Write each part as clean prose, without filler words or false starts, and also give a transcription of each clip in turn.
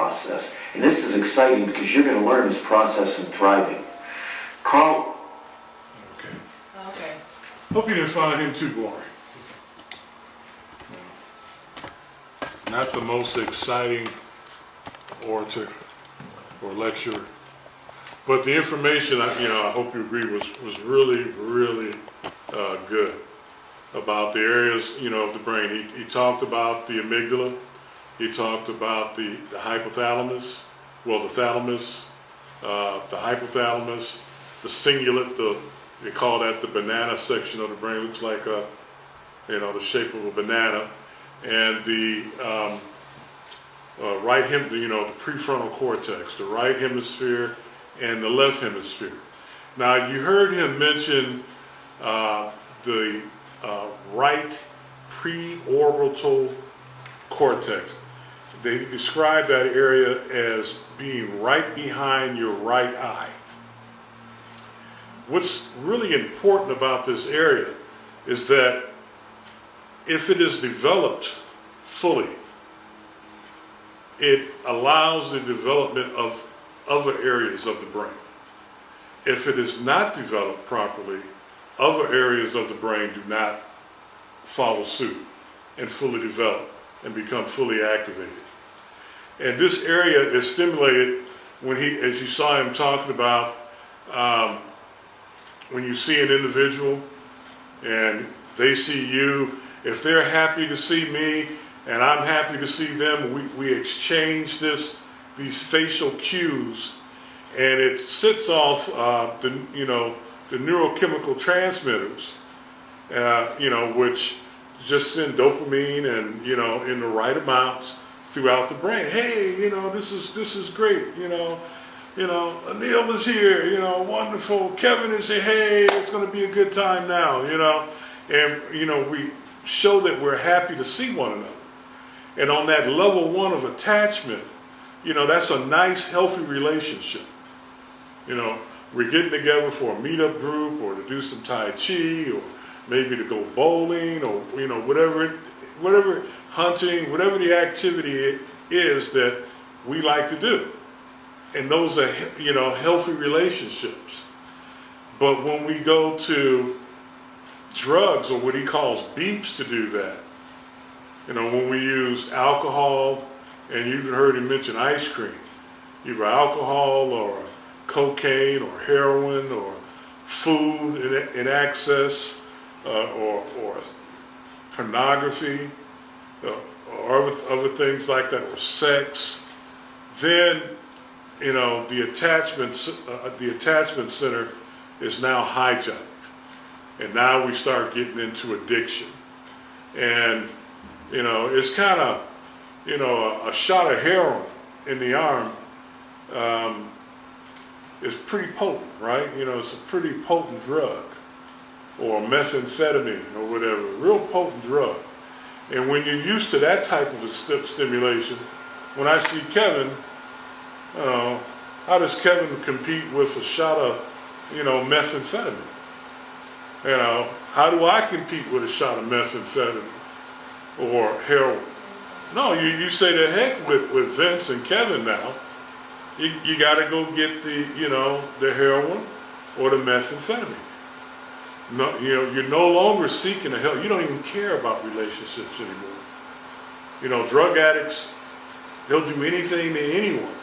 process. And this is exciting because you're going to learn this process in thriving. Carl. Okay. Hope you didn't find him too boring. Not the most exciting orator or lecturer, but the information, I hope you agree, was really, really good about the areas, of the brain. He talked about the amygdala. He talked about the hypothalamus, the thalamus, the hypothalamus, the cingulate, they call that the banana section of the brain. Looks like the shape of a banana. And the the prefrontal cortex, the right hemisphere and the left hemisphere. Now, you heard him mention the right preorbital cortex. They describe that area as being right behind your right eye. What's really important about this area is that if it is developed fully, it allows the development of other areas of the brain. If it is not developed properly, other areas of the brain do not follow suit and fully develop and become fully activated. And this area is stimulated when as you saw him talking about, when you see an individual and they see you, if they're happy to see me and I'm happy to see them, we exchange these facial cues, and it sets off the neurochemical transmitters, which just send dopamine and in the right amounts throughout the brain. Hey, this is great. Anil is here. Wonderful. Kevin is here. Hey, it's going to be a good time now. And we show that we're happy to see one another. And on that level one of attachment, that's a nice, healthy relationship. We're getting together for a meetup group or to do some Tai Chi or maybe to go bowling or, whatever hunting, whatever the activity is that we like to do. And those are, healthy relationships. But when we go to drugs, or what he calls beeps, to do that, when we use alcohol, and you've heard him mention ice cream, either alcohol or cocaine or heroin or food in excess, or pornography, or other things like that, or sex, then the attachment center is now hijacked, and now we start getting into addiction. And it's kind of a shot of heroin in the arm is pretty potent, right? It's a pretty potent drug, or methamphetamine or whatever, real potent drug. And when you're used to that type of a stimulation, when I see Kevin, how does Kevin compete with a shot of, methamphetamine? How do I compete with a shot of methamphetamine or heroin? No, you say the heck with Vince and Kevin now. You got to go get the heroin or the methamphetamine. No, you're no longer seeking the help. You don't even care about relationships anymore. Drug addicts, they'll do anything to anyone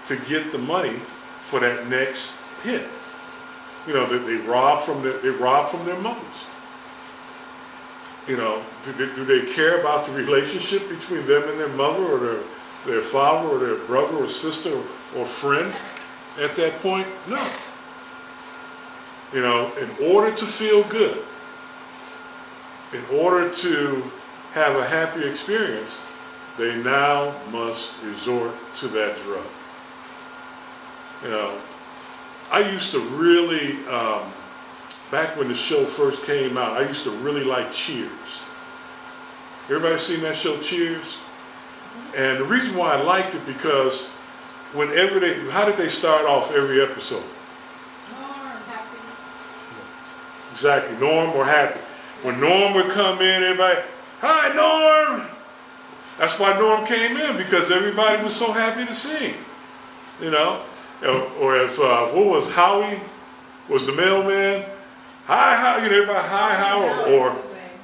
to get the money for that next hit. They rob from their mothers. Do they care about the relationship between them and their mother, or their father, or their brother, or sister, or friend at that point? No. In order to feel good, in order to have a happy experience, they now must resort to that drug. I used to really, back when the show first came out, I used to really like Cheers. Everybody seen that show, Cheers? And the reason why I liked it, because how did they start off every episode? Norm, happy. Exactly, Norm or Happy. When Norm would come in, everybody, hi Norm! That's why Norm came in, because everybody was so happy to see him. You know, or if what was Howie was the mailman? Hi, how you know, everybody hi, how or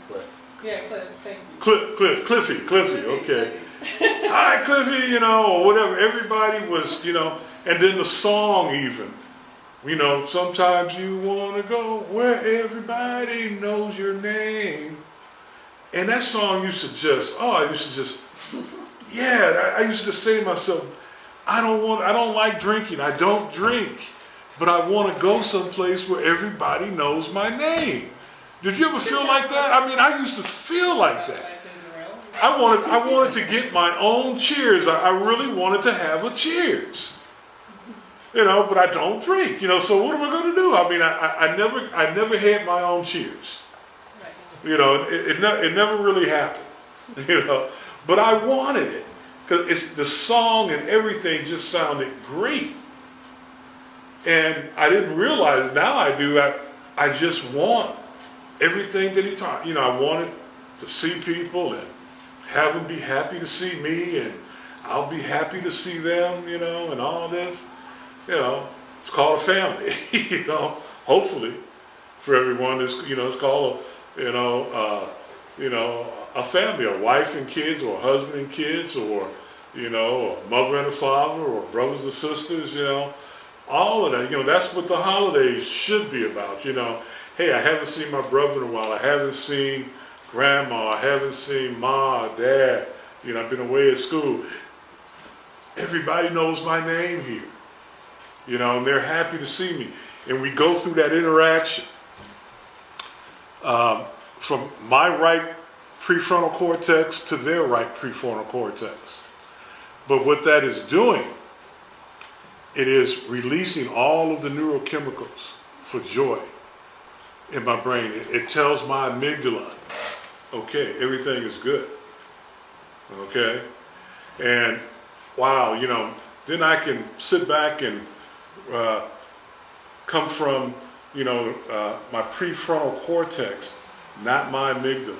Cliff. Yeah, Cliff. Thank you. Cliffy. Okay. Hi, Cliffy. You know, or whatever. Everybody was, you know, and then the song even. You know, sometimes you want to go where everybody knows your name. And that song used to just, I used to say to myself, I don't like drinking. I don't drink, but I want to go someplace where everybody knows my name. Did you ever feel like that? I mean, I used to feel like that. I wanted to get my own cheers. I really wanted to have a cheers. You know, but I don't drink, you know, so what am I going to do? I mean, I never had my own cheers. You know, it never really happened, you know, but I wanted it because the song and everything just sounded great. And I didn't realize, now I do, I just want everything that he taught. You know, I wanted to see people and have them be happy to see me, and I'll be happy to see them, you know, and all this. You know, it's called a family, you know, hopefully for everyone. It's, you know, it's called a family, a wife and kids, or a husband and kids, or, you know, a mother and a father, or brothers and sisters, you know, all of that. You know, that's what the holidays should be about, you know. Hey, I haven't seen my brother in a while. I haven't seen grandma. I haven't seen ma, dad. You know, I've been away at school. Everybody knows my name here. You know, and they're happy to see me. And we go through that interaction from my right prefrontal cortex to their right prefrontal cortex. But what that is doing, it is releasing all of the neurochemicals for joy in my brain. It tells my amygdala, okay, everything is good. Okay? And wow, you know, then I can sit back and come from, you know, my prefrontal cortex, not my amygdala.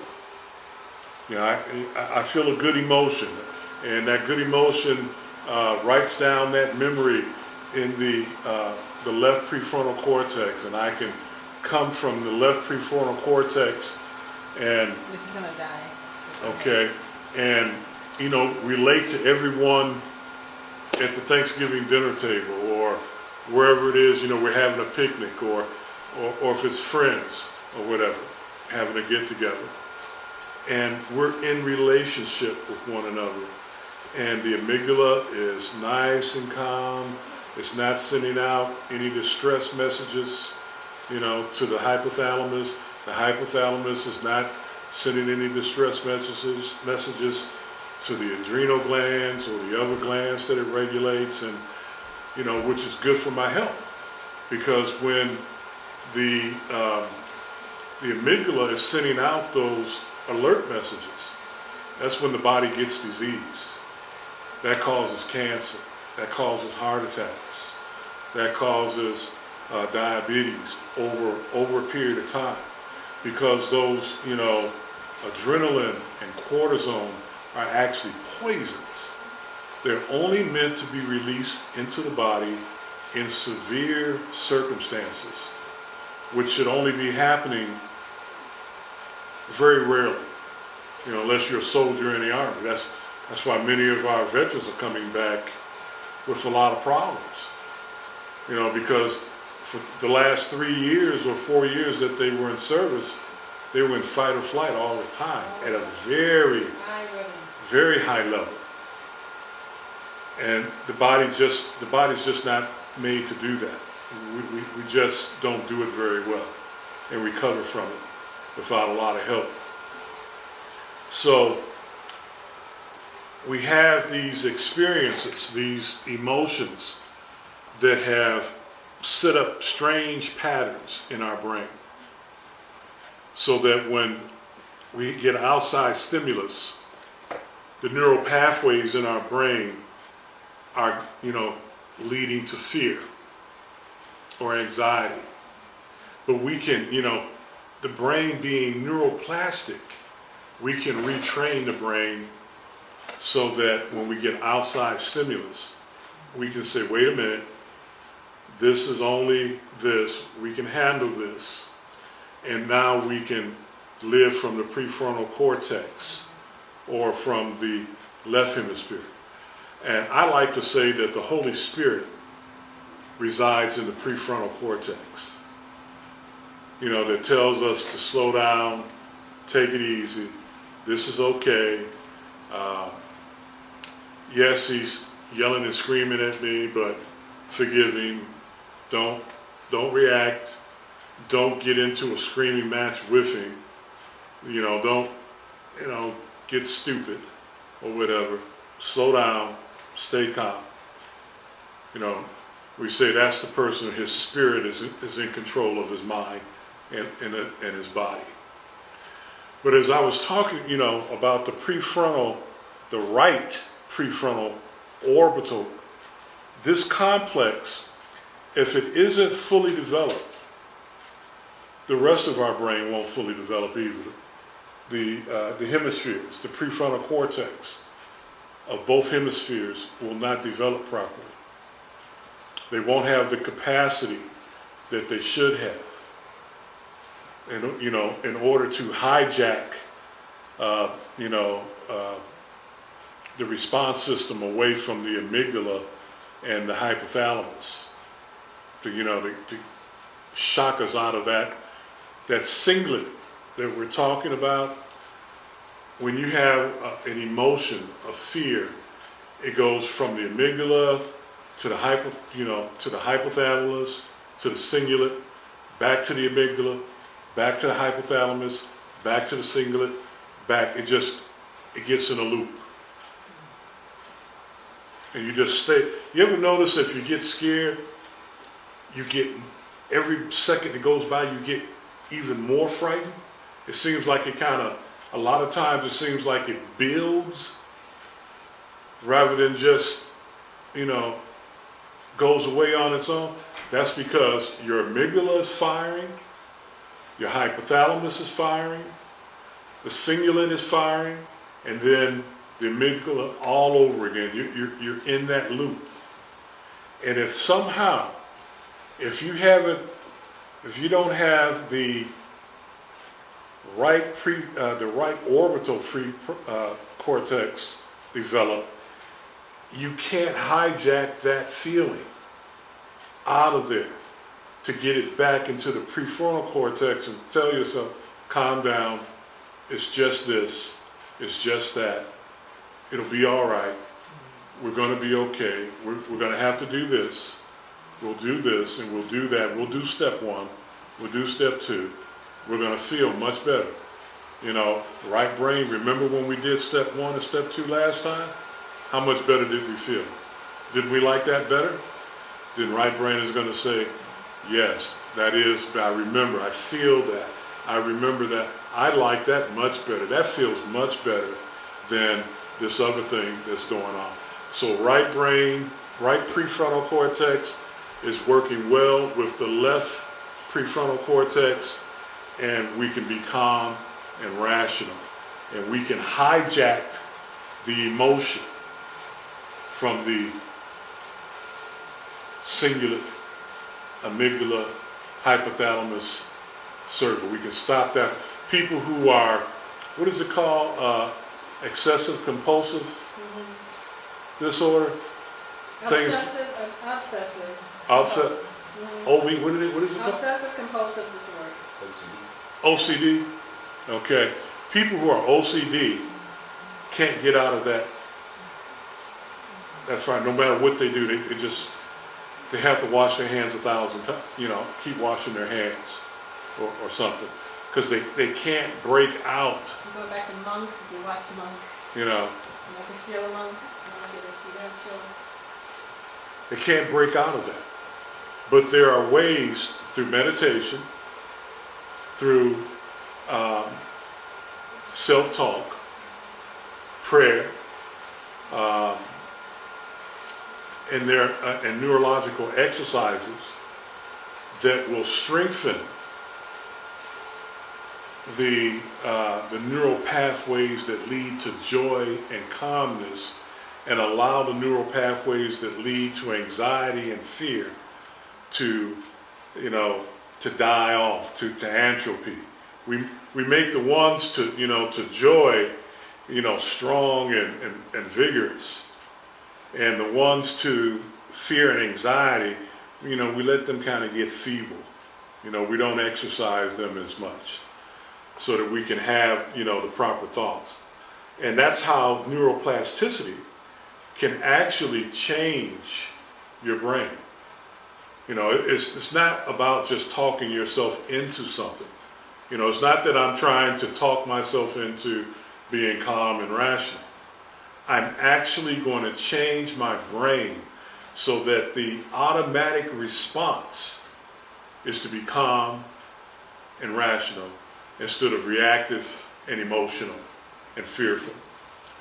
You know, I feel a good emotion, and that good emotion writes down that memory in the left prefrontal cortex, and I can come from the left prefrontal cortex and This is gonna die. okay, and you know, relate to everyone at the Thanksgiving dinner table, or wherever it is, you know, we're having a picnic, or if it's friends or whatever, having a get together. And we're in relationship with one another. And the amygdala is nice and calm. It's not sending out any distress messages, you know, to the hypothalamus. The hypothalamus is not sending any distress messages to the adrenal glands or the other glands that it regulates, and you know, which is good for my health, because when the amygdala is sending out those alert messages, that's when the body gets diseased. That causes cancer. That causes heart attacks. That causes diabetes over a period of time, because those, you know, adrenaline and cortisone are actually poisons. They're only meant to be released into the body in severe circumstances, which should only be happening very rarely, you know, unless you're a soldier in the Army. That's why many of our veterans are coming back with a lot of problems, you know, because for the last 3 years or 4 years that they were in service, they were in fight or flight all the time at a very, very high level. And the body's just not made to do that. We just don't do it very well and recover from it without a lot of help. So we have these experiences, these emotions that have set up strange patterns in our brain, so that when we get outside stimulus, the neural pathways in our brain are, you know, leading to fear or anxiety. But we can, you know, the brain being neuroplastic, we can retrain the brain so that when we get outside stimulus, we can say, wait a minute, this is only this, we can handle this, and now we can live from the prefrontal cortex or from the left hemisphere. And I like to say that the Holy Spirit resides in the prefrontal cortex. You know, that tells us to slow down, take it easy, this is okay. Yes, he's yelling and screaming at me, but forgive him. Don't react. Don't get into a screaming match with him. Don't, get stupid or whatever. Slow down, stay calm. We say that's the person, his spirit is in control of his mind and his body. But as I was talking, about the prefrontal, the right prefrontal orbital, this complex, if it isn't fully developed, the rest of our brain won't fully develop either. The hemispheres, the prefrontal cortex of both hemispheres will not develop properly. They won't have the capacity that they should have. And, in order to hijack, the response system away from the amygdala and the hypothalamus, to shock us out of that singlet that we're talking about. When you have an emotion of fear, it goes from the amygdala to the hypothalamus, to the cingulate, back to the amygdala, back to the hypothalamus, back to the cingulate, back. It gets in a loop. And you just stay. You ever notice if you get scared, you get, every second that goes by, you get even more frightened? It seems like a lot of times it seems like it builds rather than just, goes away on its own. That's because your amygdala is firing, your hypothalamus is firing, the cingulate is firing, and then the amygdala all over again. You're in that loop. And if somehow, if you don't have the right orbital cortex developed, you can't hijack that feeling out of there to get it back into the prefrontal cortex and tell yourself, calm down, it's just this, it's just that, it'll be all right, we're going to be okay, we're going to have to do this, we'll do this and we'll do that, we'll do step one, we'll do step two, we're going to feel much better. Right brain, remember when we did step one and step two last time? How much better did we feel? Didn't we like that better? Then right brain is going to say, yes, that is, I remember, I feel that, I remember that, I like that much better. That feels much better than this other thing that's going on. So right brain, right prefrontal cortex is working well with the left prefrontal cortex, and we can be calm and rational. And we can hijack the emotion from the cingulate, amygdala, hypothalamus circle. We can stop that. People who are, what is it called? Excessive compulsive disorder? Obsessive. What is it called? Obsessive compulsive disorder. OCD? Okay. People who are OCD can't get out of that. That's right. No matter what they do, they have to wash their hands 1,000 times. Keep washing their hands or something, because they can't break out. You go back to Monk. You watch Monk. You can feel a Monk. They can't break out of that. But there are ways through meditation, through self-talk, prayer, and neurological exercises that will strengthen the neural pathways that lead to joy and calmness, and allow the neural pathways that lead to anxiety and fear to, to die off, to entropy. We make the ones to joy, strong and vigorous, and the ones to fear and anxiety, we let them kind of get feeble. We don't exercise them as much, so that we can have, the proper thoughts. And that's how neuroplasticity can actually change your brain. It's not about just talking yourself into something. It's not that I'm trying to talk myself into being calm and rational. I'm actually going to change my brain so that the automatic response is to be calm and rational instead of reactive and emotional and fearful.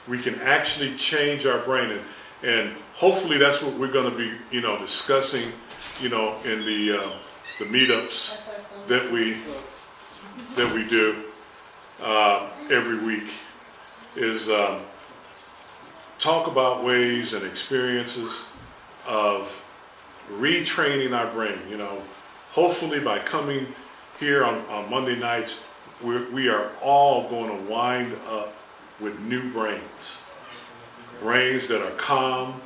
We can actually change our brain, and hopefully that's what we're going to be, discussing, in the meetups that we do every week, is talk about ways and experiences of retraining our brain. Hopefully by coming here on Monday nights, we are all going to wind up with new brains. Brains that are calm,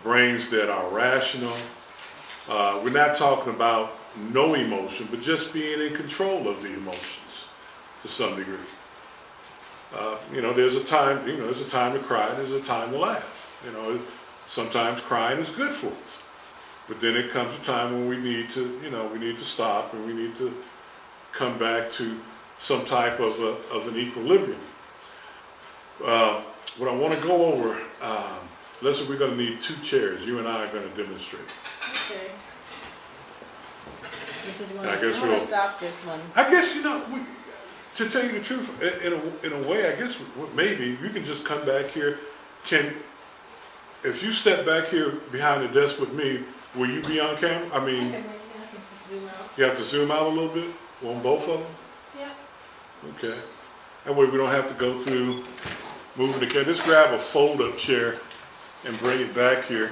brains that are rational. We're not talking about no emotion, but just being in control of the emotions to some degree. There's a time to cry, there's a time to laugh. Sometimes crying is good for us. But then it comes a time when we need to stop, and we need to come back to some type of an equilibrium. What I want to go over, Leslie, we're going to need 2 chairs. You and I are going to demonstrate. Okay. This is I guess I'm going to stop this one. I guess, to tell you the truth, in a way, I guess maybe you can just come back here. If you step back here behind the desk with me, will you be on camera? I mean, Okay, maybe I can zoom out. you have to zoom out a little bit on both of them? Yeah. Okay. That way we don't have to go through moving the camera. Just grab a fold-up chair and bring it back here.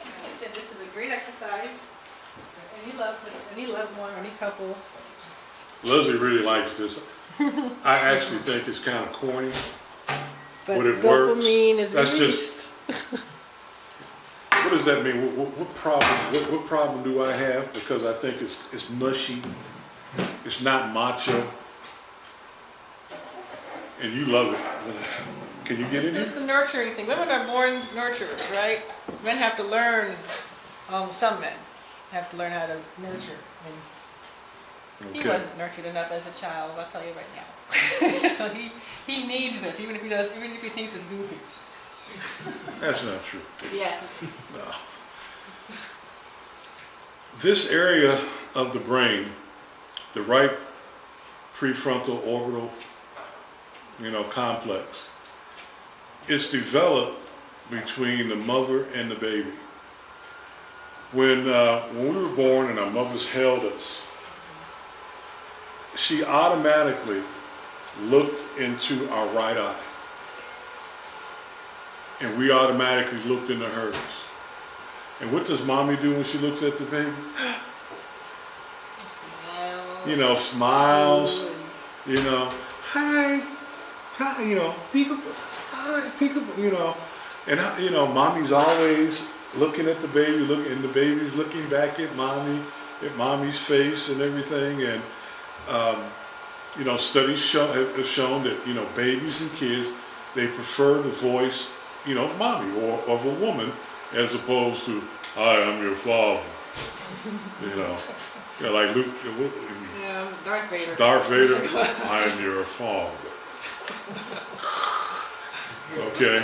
Like I said, this is a great exercise for any loved one or any couple. Leslie really likes this. I actually think it's kind of corny, But it works. dopamine is That's released. What does that mean? What problem do I have? Because I think it's mushy. It's not macho. And you love it. Can you get in It's just here? the nurturing thing. Women are born nurturers, right? Men have to learn, some men have to learn how to nurture. And he Okay. wasn't nurtured enough as a child, I'll tell you right now. So he needs this, even if he thinks it's goofy. That's not true. Yes. No. This area of the brain, the right prefrontal orbital, complex, it's developed between the mother and the baby. When we were born and our mothers held us, she automatically looked into our right eye. And we automatically looked into hers. And what does mommy do when she looks at the baby? Smiles, hi, peekaboo, hi, peekaboo, and, mommy's always looking at the baby, and the baby's looking back at mommy's face and everything. And, studies have shown that, babies and kids, they prefer the voice, of mommy or of a woman, as opposed to, hi, I'm your father. Like Luke, Darth Vader. Darth Vader, I'm your father. Okay,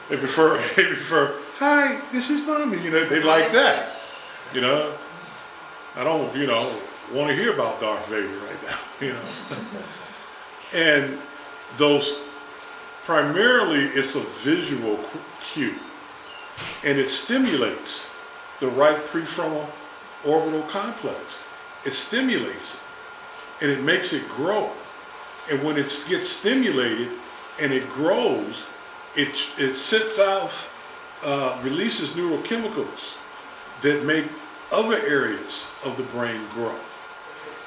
they prefer, hi, this is mommy. They like that. I don't, want to hear about Darth Vader right now. And those, primarily, it's a visual cue. and it stimulates the right prefrontal orbital complex. It stimulates it, and it makes it grow. And when it gets stimulated and it grows, it sets off, releases neurochemicals that make other areas of the brain grow.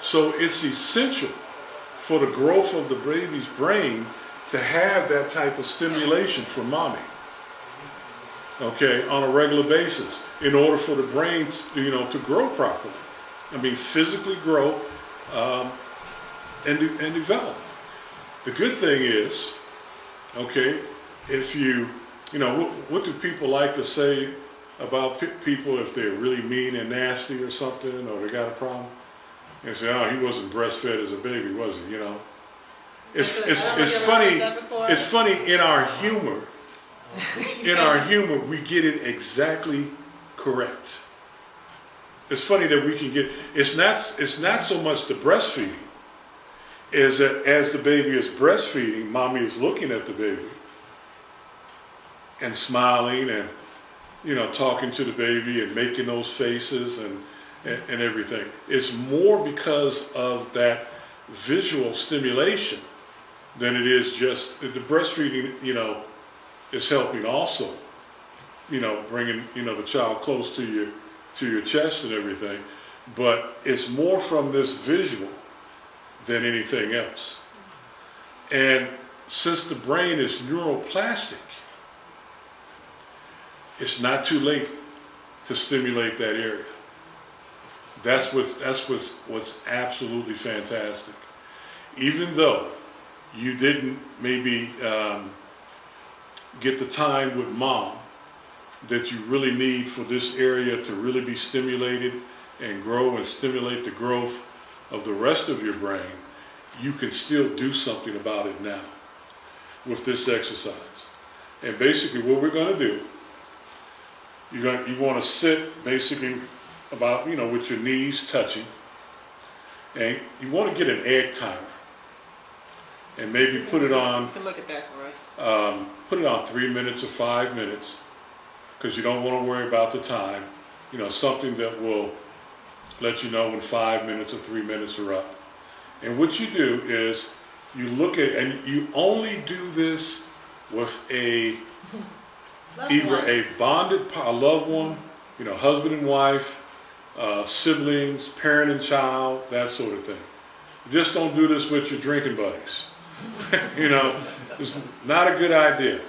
So it's essential for the growth of the baby's brain to have that type of stimulation from mommy, okay, on a regular basis, in order for the brain, to grow properly. I mean, physically grow and develop. The good thing is, okay, if what do people like to say about people if they're really mean and nasty or something, or they got a problem? They say, oh, he wasn't breastfed as a baby, was he? It's funny. It's funny in our humor. In our humor, we get it exactly correct. It's funny that we can get. It's not so much the breastfeeding, is that as the baby is breastfeeding, mommy is looking at the baby and smiling and talking to the baby and making those faces and everything. It's more because of that visual stimulation than it is just the breastfeeding, is helping also, bringing, the child close to your chest and everything. But it's more from this visual than anything else. And since the brain is neuroplastic, it's not too late to stimulate that area. That's what's absolutely fantastic. Even though you didn't maybe get the time with mom that you really need for this area to really be stimulated and grow and stimulate the growth of the rest of your brain, you can still do something about it now with this exercise. And basically what we're going to do, you want to sit basically about, with your knees touching, and you want to get an egg timer and maybe put it on. You can look at that for us. Put it on 3 minutes or 5 minutes, because you don't want to worry about the time. Something that will let you know when 5 minutes or 3 minutes are up. And what you do is you look at, and you only do this with either a bonded, a loved one, husband and wife, siblings, parent and child, that sort of thing. You just don't do this with your drinking buddies. It's not a good idea.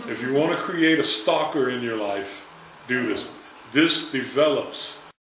If you want to create a stalker in your life, do this. This develops